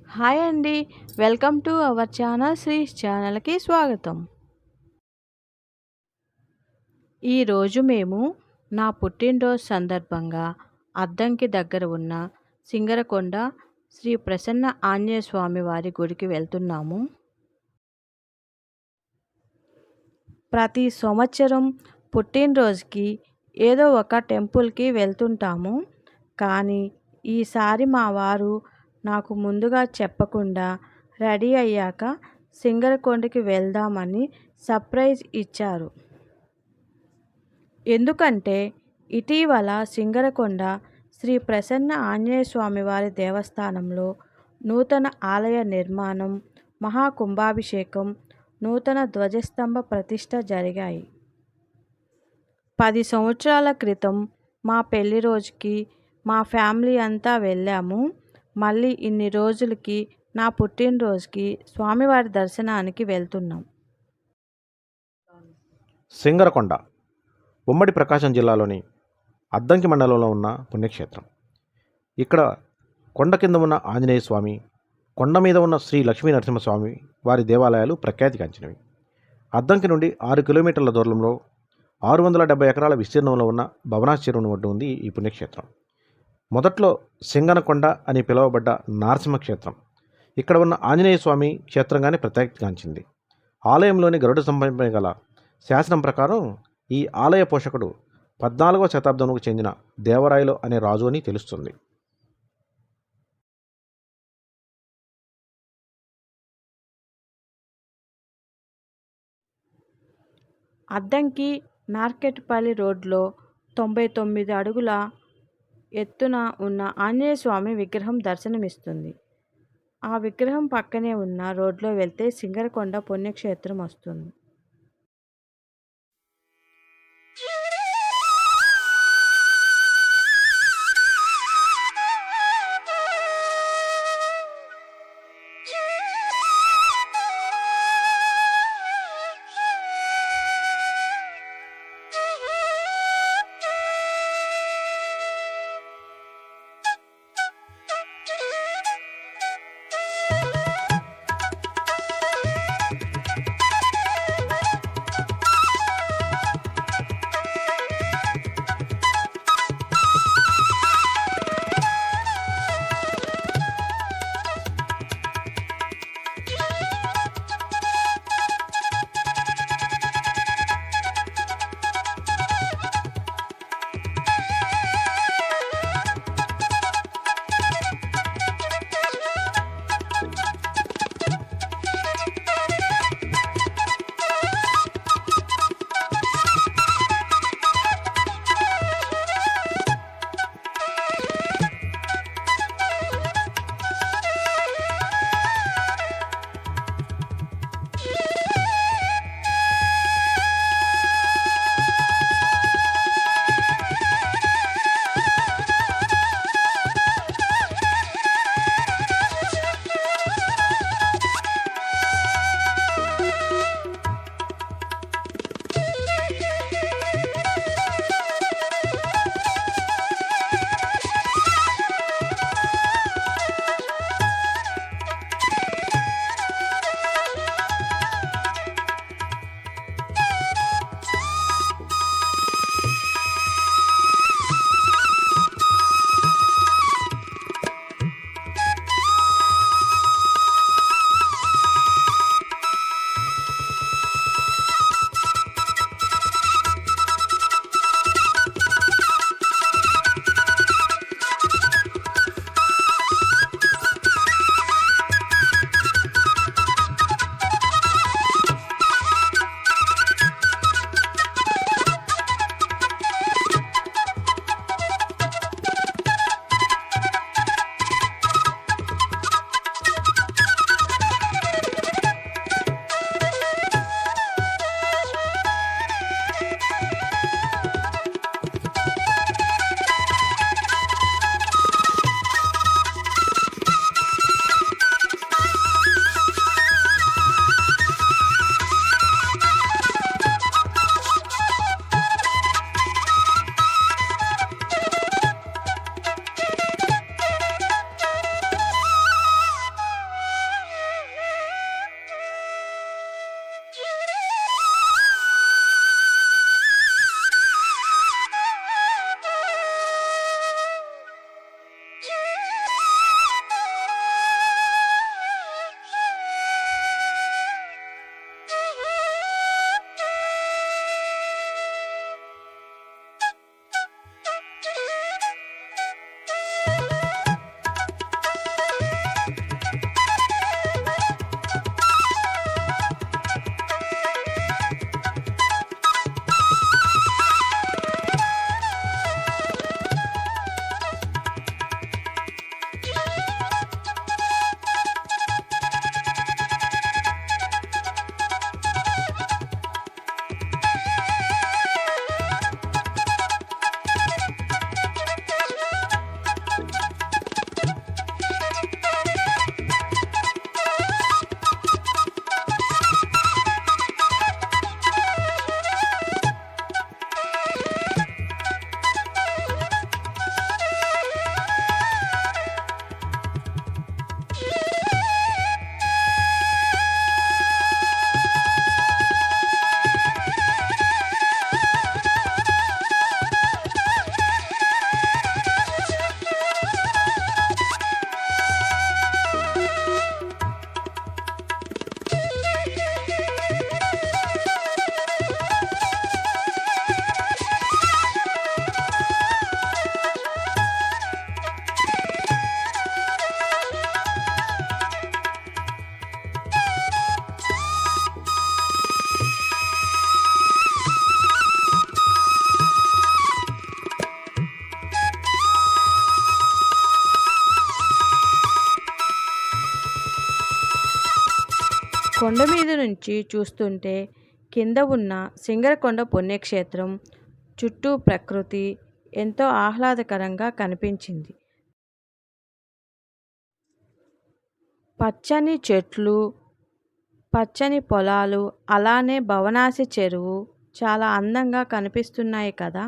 Hi అండి. Welcome to our channel ఛానల్‌కి స్వాగతం. ఈరోజు మేము నా పుట్టినరోజు సందర్భంగా అద్దంకి దగ్గర ఉన్న సింగరకొండ శ్రీ ప్రసన్న ఆంజనేయ స్వామి వారి గుడికి వెళ్తున్నాము. ప్రతి సంవత్సరం పుట్టినరోజుకి ఏదో ఒక టెంపుల్‌కి వెళ్తుంటాము. కానీ ఈసారి మా వారు నాకు ముందుగా చెప్పకుండా రెడీ అయ్యాక సింగరకొండకి వెళ్దామని సర్ప్రైజ్ ఇచ్చారు. ఎందుకంటే ఇటీవల సింగరకొండ శ్రీ ప్రసన్న ఆంజనేయ స్వామి వారి దేవస్థానంలో నూతన ఆలయ నిర్మాణం, మహాకుంభాభిషేకం, నూతన ధ్వజస్తంభ ప్రతిష్ఠ జరిగాయి. 10 సంవత్సరాల క్రితం మా పెళ్లి రోజుకి మా ఫ్యామిలీ అంతా వెళ్ళాము. మళ్ళీ ఇన్ని రోజులకి నా పుట్టినరోజుకి స్వామివారి దర్శనానికి వెళ్తున్నాం. సింగరకొండ ఉమ్మడి ప్రకాశం జిల్లాలోని అద్దంకి మండలంలో ఉన్న పుణ్యక్షేత్రం. ఇక్కడ కొండ కింద ఉన్న ఆంజనేయ స్వామి, కొండ మీద ఉన్న శ్రీ లక్ష్మీ నరసింహస్వామి వారి దేవాలయాలు ప్రఖ్యాతిగాంచినవి. అద్దంకి నుండి 6 కిలోమీటర్ల దూరంలో 670 ఎకరాల విస్తీర్ణంలో ఉన్న భవనాస్ చెరువును ఒడ్డు ఉంది ఈ పుణ్యక్షేత్రం. మొదట్లో సింగనకొండ అని పిలువబడ్డ నారసింహ క్షేత్రం ఇక్కడ ఉన్న ఆంజనేయ స్వామి క్షేత్రంగానే ప్రత్యేకగాంచింది. ఆలయంలోని గరుడ స్తంభంపై గల శాసనం ప్రకారం ఈ ఆలయ పోషకుడు 14వ శతాబ్దంకు చెందిన దేవరాయలు అనే రాజు అని తెలుస్తుంది. అద్దంకి నార్కెట్పల్లి రోడ్లో 99 అడుగుల ఎత్తున ఉన్న ఆంజనేయ స్వామి విగ్రహం దర్శనమిస్తుంది. ఆ విగ్రహం పక్కనే ఉన్న రోడ్లో వెళ్తే సింగరకొండ పుణ్యక్షేత్రం వస్తుంది. కొండ మీద నుంచి చూస్తుంటే కింద ఉన్న సింగరకొండ పుణ్యక్షేత్రం చుట్టూ ప్రకృతి ఎంతో ఆహ్లాదకరంగా కనిపించింది. పచ్చని చెట్లు, పచ్చని పొలాలు, అలానే భవనాసి చెరువు చాలా అందంగా కనిపిస్తున్నాయి కదా.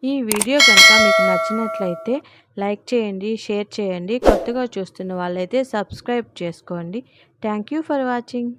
ఈ వీడియో కనుక మీకు నచ్చినట్లయితే లైక్ చేయండి, షేర్ చేయండి. కొత్తగా చూస్తున్న వాళ్ళైతే సబ్స్క్రైబ్ చేసుకోండి. Thank you for watching.